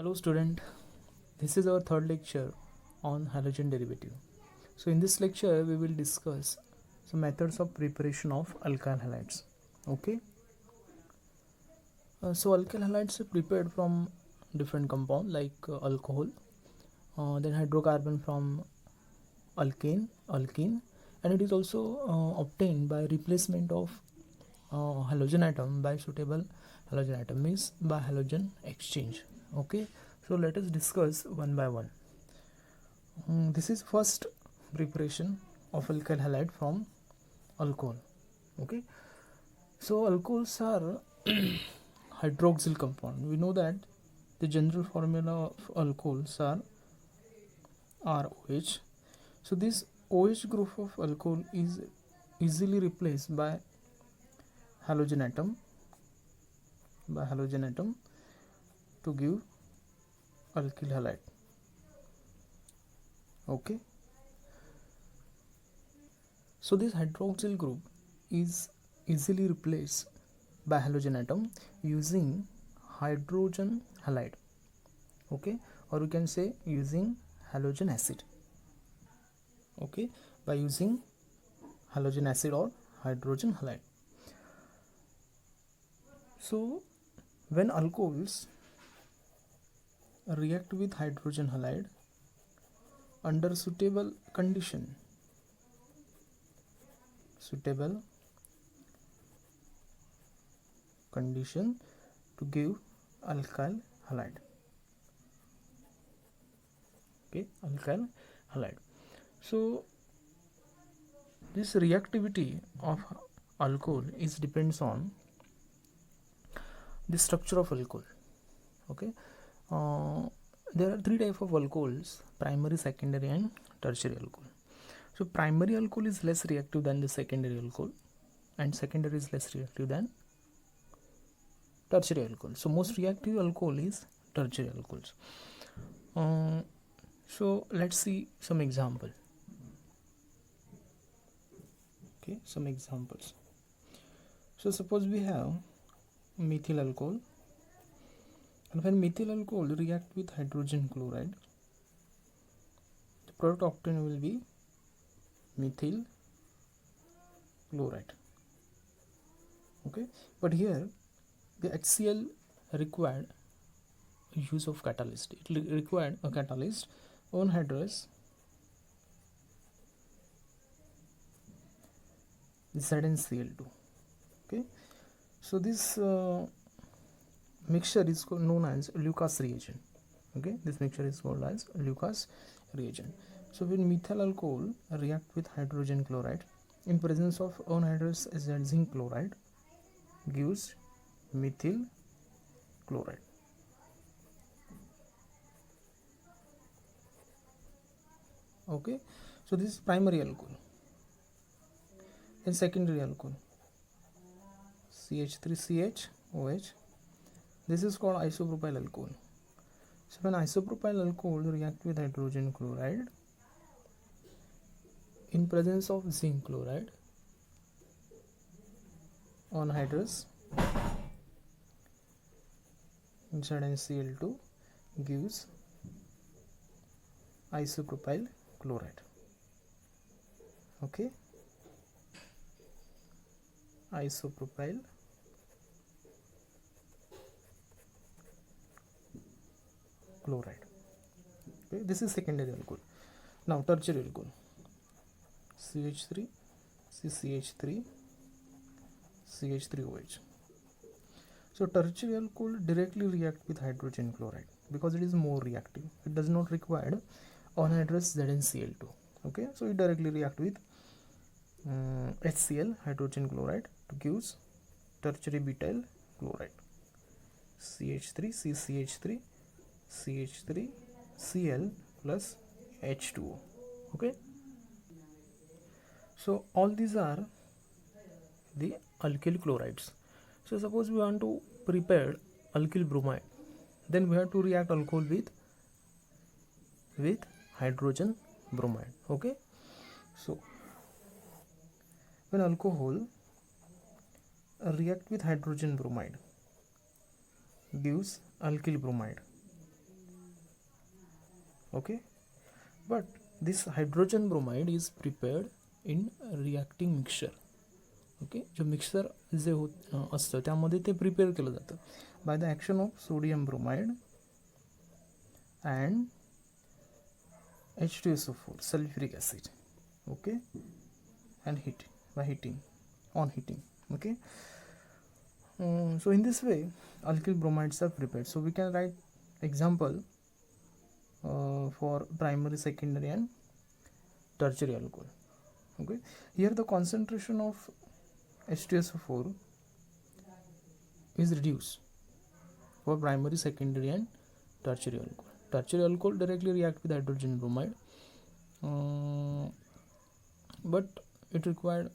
Hello student, this is our third lecture on halogen derivative. So in this lecture we will discuss some methods of preparation of alkyl halides. Okay. So alkyl halides are prepared from different compound like alcohol, then hydrocarbon from alkene, and it is also obtained by replacement of halogen atom by suitable halogen atom, means by halogen exchange. Okay, so let us discuss one by one. This is first preparation of alkyl halide from alcohol. Okay, so alcohols are hydroxyl compound. We know that the general formula of alcohols are ROH. So this OH group of alcohol is easily replaced by halogen atom to give alkyl halide. Okay, so this hydroxyl group is easily replaced by halogen atom using hydrogen halide. Okay, or we can say using halogen acid. Okay, by using halogen acid or hydrogen halide. So when alcohols react with hydrogen halide under suitable condition to give alkyl halide. Okay, alkyl halide. So this reactivity of alcohol is depends on the structure of alcohol. Okay, there are three types of alcohols: primary, secondary and tertiary alcohol. So primary alcohol is less reactive than the secondary alcohol, and secondary is less reactive than tertiary alcohol. So most reactive alcohol is tertiary alcohols. So let's see some example. Okay, some examples. So suppose we have methyl alcohol, and when methyl alcohol react with hydrogen chloride, the product obtained will be methyl chloride. Okay, but here the HCl required use of catalyst. It required a catalyst anhydrous ZnCl2. Okay, so this mixture is known as Lucas reagent. Okay, this mixture is called as Lucas reagent. So when methyl alcohol react with hydrogen chloride in presence of anhydrous zinc chloride gives methyl chloride. Okay, so this is primary alcohol. Then secondary alcohol, CH3CHOH. This is called isopropyl alcohol. So when isopropyl alcohol react with hydrogen chloride in presence of zinc chloride, anhydrous ZnCl2 gives isopropyl chloride. Okay, isopropyl chloride. Okay, this is secondary alcohol. Now tertiary alcohol, CH3 CCH3 CH3OH. So tertiary alcohol directly react with hydrogen chloride because it is more reactive. It does not require anhydrous ZnCl2. Okay, so it directly react with HCl, hydrogen chloride, to gives tertiary butyl chloride, CH3 CCH3 CH3 Cl plus H2O. Okay, so all these are the alkyl chlorides. So suppose we want to prepare alkyl bromide, then we have to react alcohol with hydrogen bromide. Okay, so when alcohol react with hydrogen bromide gives alkyl bromide. Okay, but this hydrogen bromide is prepared in reacting mixture. Okay, जो mixer जे असतं त्यामध्ये ते prepare केलं जातं bye the action of sodium bromide and H2SO4 sulfuric acid. Okay, and heat by heating, on heating. Okay, so in this way alkyl bromides are prepared. So we can write example for primary, secondary and tertiary alcohol. Okay, here the concentration of H2SO4 is reduced for primary, secondary and tertiary alcohol. Tertiary alcohol directly react with hydrogen bromide, but it required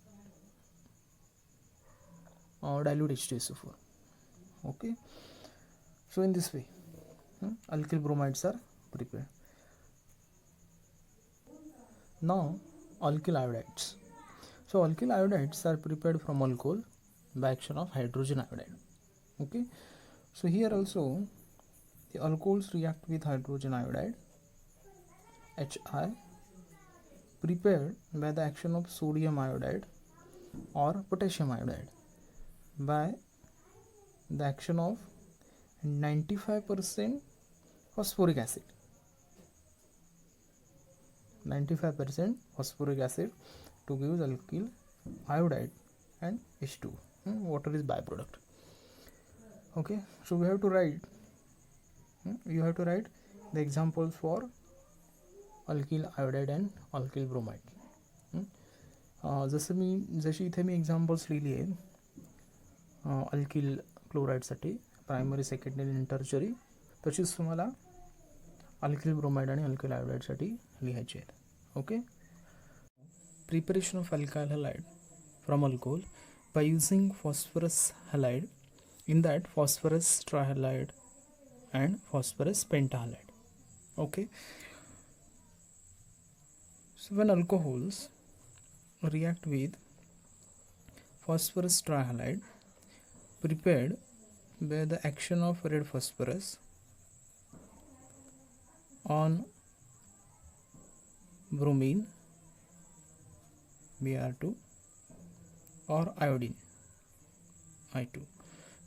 dilute H2SO4. Okay, so in this way alkyl bromides are prepared. Now alkyl iodides. So alkyl iodides are prepared from alcohol by action of hydrogen iodide. Okay, so here also the alcohols react with hydrogen iodide Hi prepared by the action of sodium iodide or potassium iodide by the action of 95% phosphoric acid. 95% phosphoric acid to give alkyl iodide and H2. Water is byproduct. Okay, so we have to write. You have to write the examples for alkyl iodide and alkyl bromide. जशी इथे मी examples लिहिली आहे alkyl क्लोराईडसाठी primary, secondary आणि tertiary, तशीच तुम्हाला alkyl bromide आणि alkyl आयोडाईडसाठी लिहायची आहेत. Okay, preparation of alkyl halide from alcohol by using phosphorus halide, in that phosphorus trihalide and phosphorus pentahalide. Okay, so when alcohols react with phosphorus trihalide prepared by the action of red phosphorus on bromine Br2 or iodine I2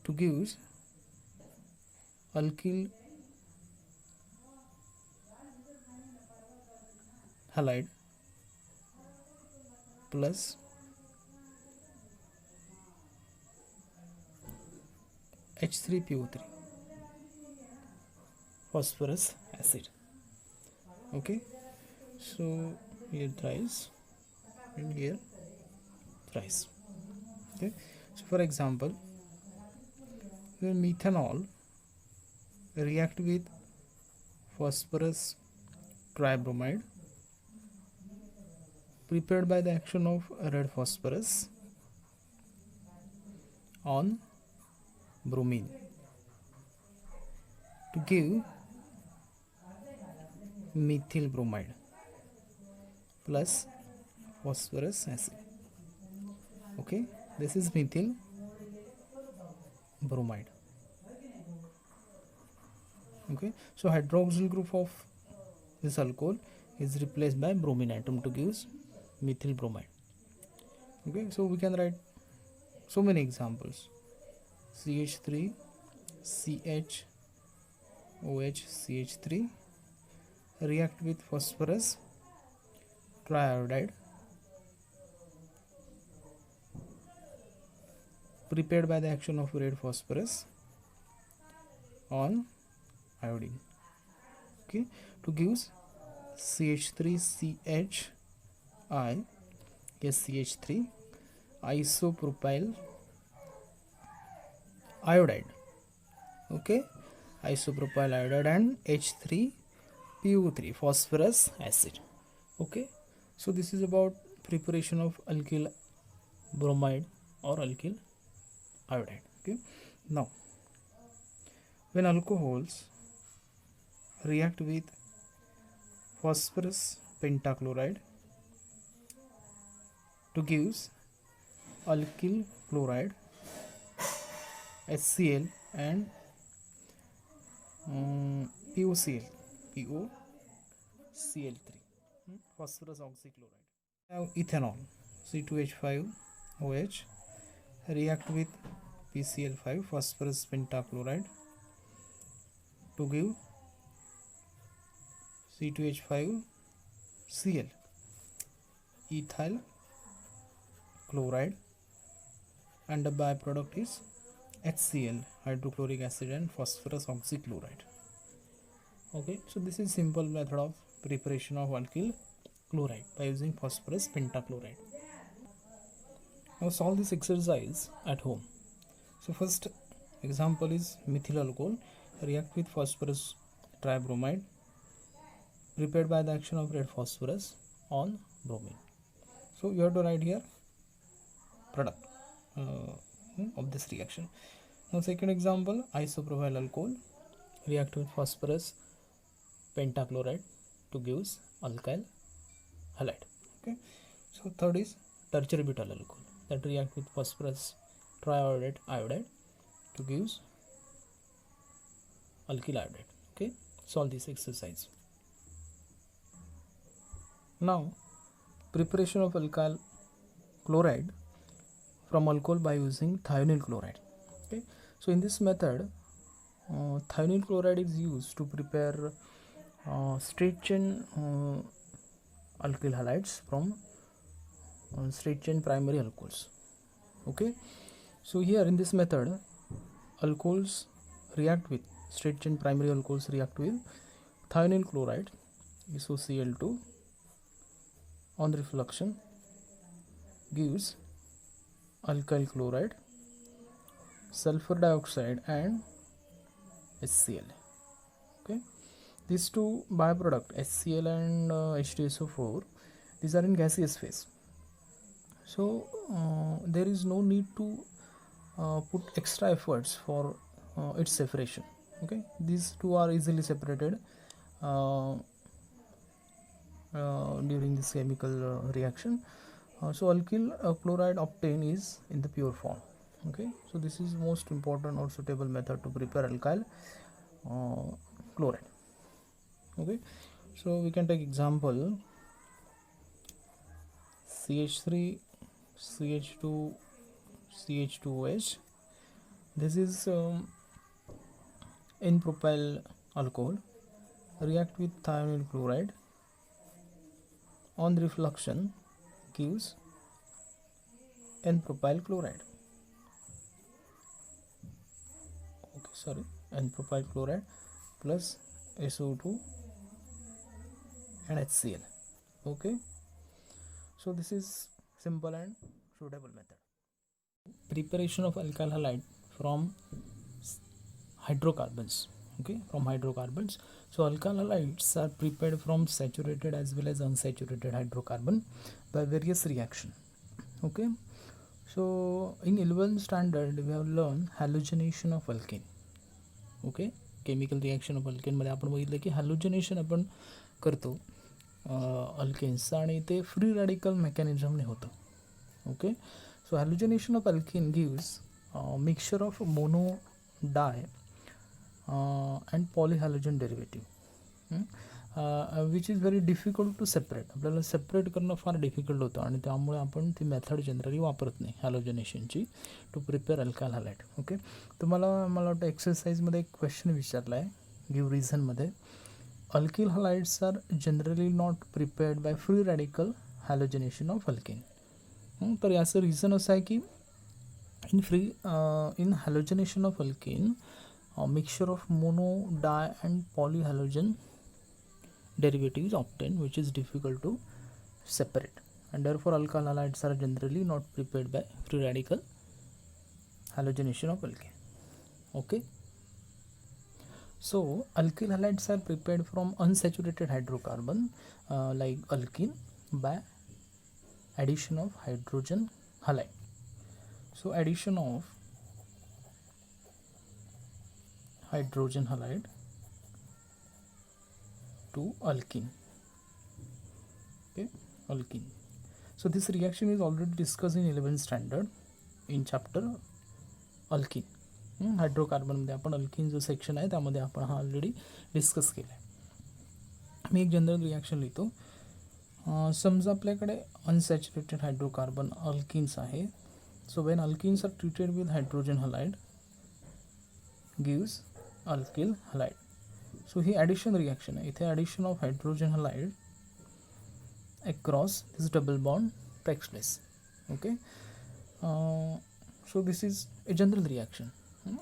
to give alkyl halide plus H3PO3 phosphorus acid. Okay, so here thrice and here thrice. Okay, so for example, when methanol react with phosphorus tribromide prepared by the action of red phosphorus on bromine to give methyl bromide plus phosphorus acid. Okay, this is methyl bromide. Okay, so hydroxyl group of this alcohol is replaced by bromine atom to give methyl bromide. Okay, so we can write so many examples. CH3 CH OH CH3 react with phosphorus triiodide prepared by the action of red phosphorus on iodine. Okay, to give CH3CHI SCH3 isopropyl iodide. Okay, isopropyl iodide and H3PO3 phosphorus acid. Okay, so this is about preparation of alkyl bromide or alkyl iodide. Okay, now when alcohols react with phosphorus pentachloride to give alkyl chloride HCl and POCl Cl3, phosphorus oxychloride. Now ethanol, C2H5OH, react with PCl5, phosphorus pentachloride, to give C2H5Cl, ethyl chloride, and the byproduct is HCl, hydrochloric acid, and phosphorus oxychloride. Okay, so this is simple method of preparation of alkyl chloride by using phosphorus pentachloride. Now solve this exercise at home. So first example is methyl alcohol, react with phosphorus tribromide, prepared by the action of red phosphorus on bromine. So you have to write here product of this reaction. Now second example, isopropyl alcohol, react with phosphorus pentachloride to gives alkyl halide. Okay, so third is tertiary butyl alcohol, that react with phosphorus triiodide iodide to gives alkyl iodide. Okay, solve this exercise. Now preparation of alkyl chloride from alcohol by using thionyl chloride. Okay, so in this method thionyl chloride is used to prepare straight chain alkyl halides from straight chain primary alcohols. Okay, so here in this method alcohols react with straight chain primary alcohols react with thionyl chloride, SOCl2, on reflection gives alkyl chloride, sulfur dioxide, and HCl. Okay, these two byproduct HCl and H2SO4, these are in gaseous phase, so there is no need to put extra efforts for its separation. Okay, these two are easily separated during this chemical reaction. So alkyl chloride obtained is in the pure form. Okay, so this is most important or suitable method to prepare alkyl chloride. Okay, so we can take example CH3 CH2 CH2OH. This is N-propyl alcohol, react with thionyl chloride, on reflection gives N-propyl chloride. Okay, sorry, N-propyl chloride plus SO2 and HCl. Okay, so this is simple and suitable method. Preparation of alkyl halide from hydrocarbons. Okay, from hydrocarbons. So alkyl halides are prepared from saturated as well as unsaturated hydrocarbon by various reaction. Okay, so in 11th standard we have learned halogenation of alkane. Okay, chemical reaction of अल्केनमध्ये आपण बघितलं की हॅलोजनेशन आपण करतो अल्केन्सचं आणि ते free radical मेकॅनिझमने होतं. Okay, so halogenation of alkane gives mixture of mono di and polyhalogen derivative which is very difficult to separate. आपल्याला सेपरेट करणं फार डिफिकल्ट होतं आणि त्यामुळे आपण ती मेथड जनरली वापरत नाही हॅलोजनेशनची to prepare alkyl halide. Okay, तुम्हाला मला वाटतं एक्सरसाइजमध्ये एक क्वेश्चन विचारला आहे गिव्ह रिझनमध्ये, alkyl halides are generally not prepared by free radical halogenation of alkane. तर याचं रिझन असं आहे की in halogenation of alkane mixture of mono di and polyhalogen derivative is obtained which is difficult to separate, and therefore alkyl halides are generally not prepared by free radical halogenation of alkane. Okay, so alkyl halides are prepared from unsaturated hydrocarbon like alkene by addition of hydrogen halide. So addition of hydrogen halide to alkene. Okay, alkene. So this reaction is already discussed in 11th standard in chapter alkene. Hydrocarbon मध्ये आपण alkene जो section आहे त्यामध्ये आपण हा already discuss केला आहे. मी एक जनरल रिॲक्शन लिहितो. समजा आपल्याकडे अनसॅच्युरेटेड हायड्रोकार्बन अल्किन्स आहे. So when alkenes are treated with hydrogen halide gives alkyl halide. So ही ॲडिशन रिॲक्शन आहे. इथे addition of hydrogen halide across this double bond takes place. Okay, so this is a general reaction,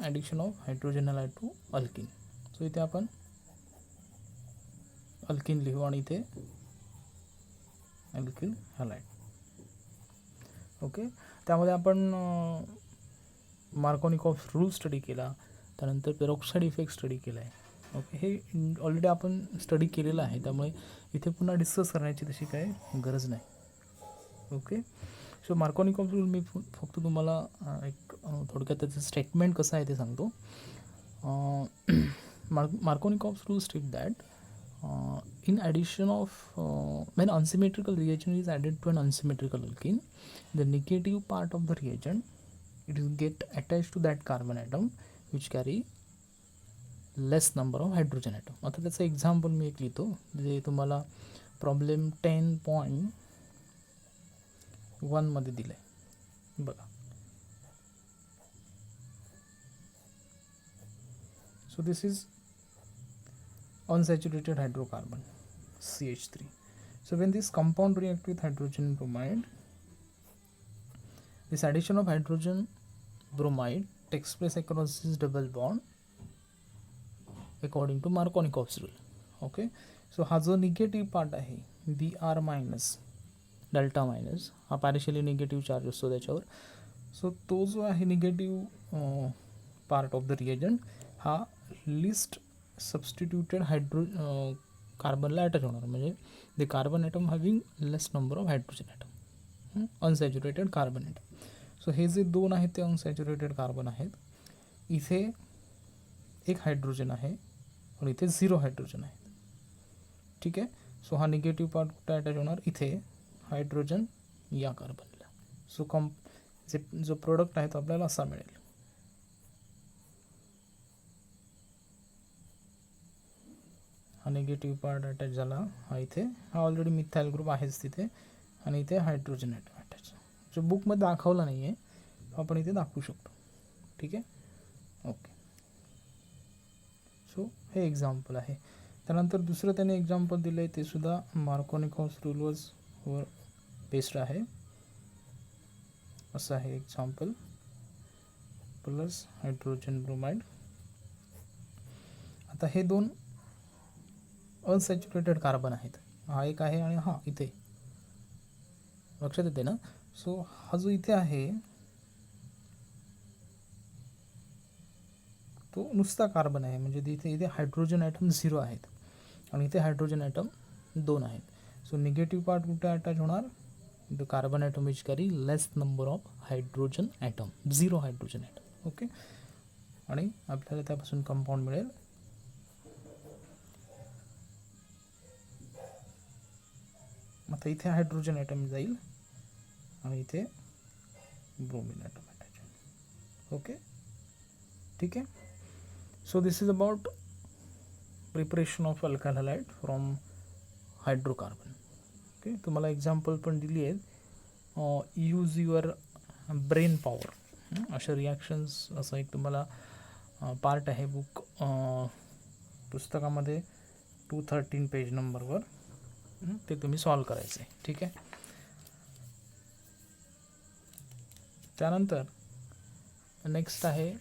addition of hydrogen halide to alkene. So इथे आपण alkene लिहू आणि इथे alkyl halide. Okay, त्यामध्ये आपण मार्कोनिकॉफ रूल स्टडी केला, त्यानंतर peroxide effect study केला आहे. ओके, हे ऑलरेडी आपण स्टडी केलेलं आहे, त्यामुळे इथे पुन्हा डिस्कस करण्याची तशी काही गरज नाही. ओके, सो मार्कोनिकॉफ रूल मी फक्त तुम्हाला एक थोडक्यात त्याचं स्टेटमेंट कसं आहे ते सांगतो. Markovnikov rule state that in addition of when unsymmetrical reagent is added to an unsymmetrical alkene, the negative part of the reagent it will get attached to that carbon atom which carry less number of hydrogen atom. आता त्याचं example मी एक लिहितो जे तुम्हाला problem 10.1 मध्ये दिलं आहे. बघा, सो this is unsaturated hydrocarbon CH3. So when this compound react with hydrogen bromide, this addition of hydrogen bromide takes place across this double bond according to Markovnikov's rule. Okay, so हा जो negative part आहे Br minus delta minus हा partially negative charge असतो त्याच्यावर. So तो जो आहे negative part of the reagent हा लिस्ट सबस्टिट्यूटेड कार्बनला अटॅच होणार, म्हणजे the carbon atom having less number of hydrogen atom, unsaturated carbon atom. So हे जे दोन आहेत ते अनसॅच्युरेटेड कार्बन आहेत. इथे एक हायड्रोजन आहे आणि इथे 0 हायड्रोजन आहे. ठीक आहे, सो हा निगेटिव्ह पार्ट कुठे अटॅच होणार, इथे हायड्रोजन या कार्बनला. सो जो प्रोडक्ट आहे तो आपल्याला असा मिळेल. हा निगेटिव्ह पार्ट अटॅच झाला, हा इथे हा ऑलरेडी मिथाइल ग्रुप आहेच तिथे, आणि इथे हायड्रोजन ॲटम अटॅच. जो बुकमध्ये दाखवला नाही आहे आपण इथे दाखवू शकतो. ठीक आहे, ओके. सो हे एक्झाम्पल आहे. त्यानंतर दुसरं त्याने एक्झाम्पल दिलं आहे ते सुद्धा मार्कोनिकॉव्स रूलवर बेस्ड आहे. असं आहे एक्झाम्पल, प्लस हायड्रोजन ब्रोमाइड. आता हे दोन अनसॅच्युरेटेड कार्बन आहेत, हा एक आहे आणि हा इथे, लक्षात येते ना. सो हा जो इथे आहे तो नुसता कार्बन आहे, म्हणजे इथे हायड्रोजन ॲटम 0 आहेत आणि इथे हायड्रोजन ॲटम 2 आहेत. सो निगेटिव्ह पार्ट कुठे अटॅच होणार, the carbon atom which carry less number of hydrogen atom, 0 hydrogen atom. Okay, आणि आपल्याला त्यापासून कंपाऊंड मिळेल. आता इथे हायड्रोजन ॲटम जाईल आणि इथे ब्रोमिन ॲटम अटॅच होईल. ओके, ठीक आहे. सो this is about preparation of alkyl halide from hydrocarbon. Okay, तुम्हाला एक्झाम्पल पण दिली आहेत. यूज युअर ब्रेन पॉवर, अशा रिॲक्शन्स असं एक तुम्हाला पार्ट आहे बुक पुस्तकामध्ये 213 पेज नंबरवर, ते तुम्ही सॉल्व करायचं आहे. ठीक आहे. त्यानंतर नेक्स्ट आहे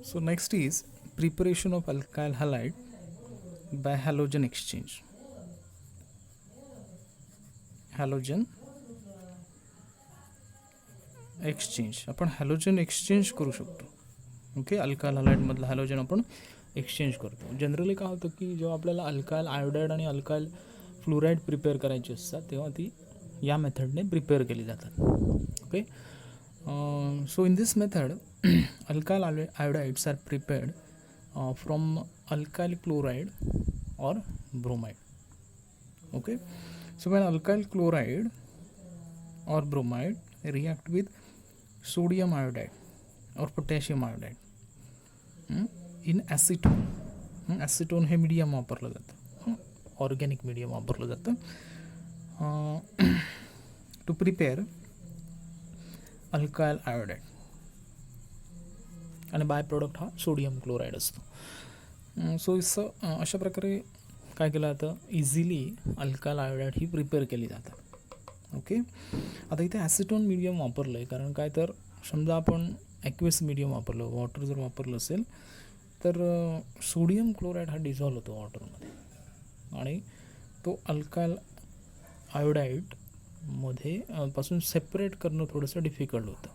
so next is preparation of alkyl halide by halogen exchange. Halogen exchange, आपण हॅलोजन एक्सचेंज करू शकतो. ओके, अल्काइल हलाइडमधलं हॅलोजन आपण एक्सचेंज करतो. जनरली काय होतं की जेव्हा आपल्याला अल्काइल आयोडाईड आणि अल्काइल फ्लोराईड प्रिपेअर करायची असतात तेव्हा ती या मेथडने प्रिपेअर केली जातात. Okay, so in this method alkyl iodides are prepared from alkyl chloride or bromide. Okay, so when alkyl chloride or bromide react with sodium iodide or potassium iodide, in acetone. Acetone हे medium वापरलं जातं, organic medium वापरलं जातं to prepare alkyl iodide, आणि by product हा sodium chloride असतो. So अशा प्रकारे काय केलं जातं, इझिली अल्कायल आयोडाईड ही प्रिपेअर केली जातात. ओके, आता इथे ॲसिटोन मीडियम वापरलं आहे कारण काय, तर समजा आपण ॲक्वेस मीडियम वापरलं, वॉटर जर वापरलं असेल तर सोडियम क्लोराईड हा डिझॉल्व होतो वॉटरमध्ये, आणि तो अल्कायल आयोडाईडमध्ये पासून सेपरेट करणं थोडंसं डिफिकल्ट होतं.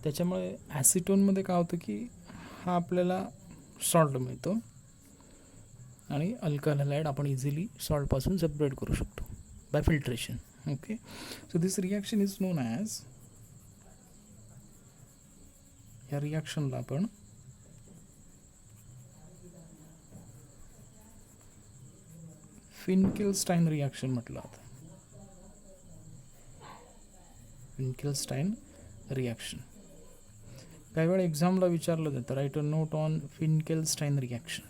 त्याच्यामुळे ॲसिटोनमध्ये काय होतं की हा आपल्याला सॉल्ट मिळतो, आणि अल्कायल हॅलाइड आपण इझिली सॉल्टपासून सेपरेट करू शकतो bye filtration. Okay, so this reaction is known as, या रिॲक्शनला आपण फिनकेलस्टाईन रिॲक्शन म्हटलं जातं. फिनकेलस्टाईन रिॲक्शन काही वेळा एक्झामला विचारलं जातं, write a note on Finkelstein reaction.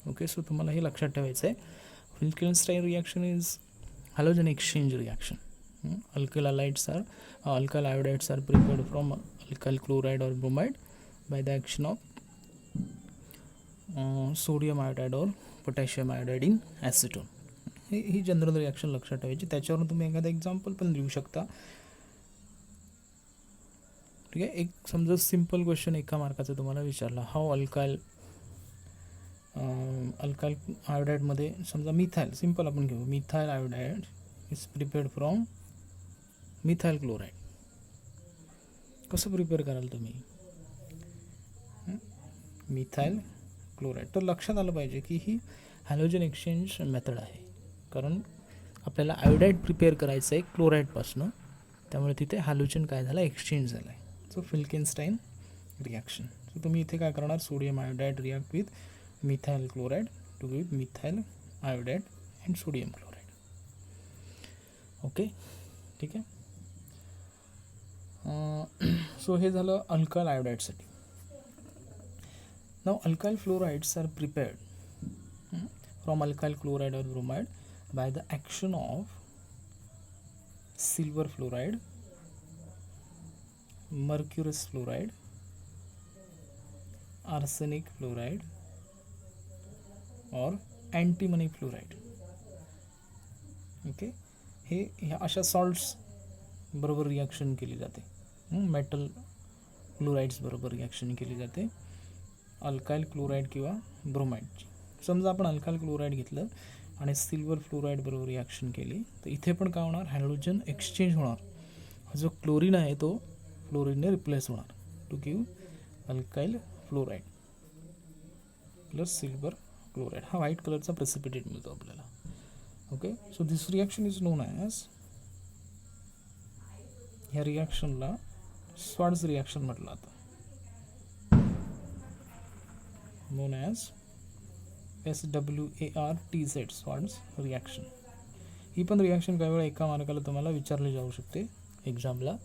Okay, so तुम्हाला हे लक्षात ठेवायचं आहे. Finkelstein reaction is halogen exchange reaction. Alkyl iodides are prepared from alkyl chloride or bromide by the action of sodium iodide or potassium iodide in acetone. ही general reaction लक्षात ठेवायची. त्याच्यावरून तुम्ही एखादं एक्झाम्पल पण देऊ शकता. ठीक आहे, एक समजा सिम्पल क्वेश्चन एका मार्काचा तुम्हाला विचारला, हाऊ अल्कायल आयोडाईडमध्ये समजा मिथाईल, सिम्पल आपण घेऊ, methyl iodide is prepared from methyl chloride. कसं प्रिपेअर कराल तुम्ही मिथाईल क्लोराईड? तर लक्षात आलं पाहिजे की ही हॅलोजन एक्सचेंज मेथड आहे, कारण आपल्याला आयोडाईड प्रिपेअर करायचं आहे क्लोराईडपासून, त्यामुळे तिथे हॅलोजन काय झालं, एक्सचेंज झालं आहे. सो फिनकेलस्टाईन रिॲक्शन. सो तुम्ही इथे काय करणार, sodium iodide react with methyl chloride to give methyl iodide and sodium chloride. Okay, ठीक आहे. सो हे झालं अल्कायल आयोडाईडसाठी. Now alkyl fluorides are prepared from alkyl chloride or bromide by the action of silver fluoride, mercurous fluoride, arsenic fluoride or antimony fluoride. Okay, हे ह्या अशा salts बरोबर reaction केली जाते. मेटल क्लोराइड्स बरोबर रिॲक्शन केली जाते अल्काईल क्लोराईड किंवा ब्रोमाइडची. समजा आपण अल्काईल क्लोराईड घेतलं आणि सिल्वर फ्लोराईड बरोबर रिॲक्शन केली, तर इथे पण काय होणार, हॅलोजन एक्सचेंज होणार. हा जो क्लोरीन आहे तो फ्लोरीनने रिप्लेस होणार to give alkyl fluoride plus silver chloride. हा व्हाईट कलरचा प्रेसिपिटेट मिळतो आपल्याला. Okay, so this reaction is known as, ह्या रिॲक्शनला स्वार्ट्झ रिॲक्शन म्हटलं जातं, known as SWARTZ, Swarts reaction. ही पण रिॲक्शन काही वेळा एका मार्काला तुम्हाला विचारली जाऊ शकते एक्झामला,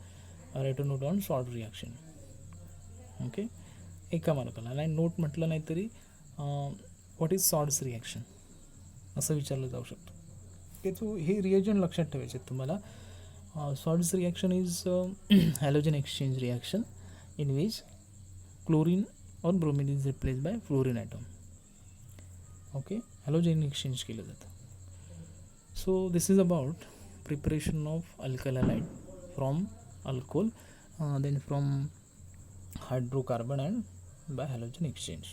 write a note on Swarts reaction. Okay, एका मार्काला नाही नोट म्हटलं नाही तरी व्हॉट इज स्वार्ट्झ रिॲक्शन असं विचारलं जाऊ शकतं. ओके, सो हे रिएजन लक्षात ठेवायचे तुम्हाला. Swarts reaction is halogen exchange reaction in which chlorine or bromine is replace by fluorine atom. Okay, halogen exchange केलं जातं. So this is about preparation of alkyl halide from alcohol, then from hydrocarbon and by halogen exchange.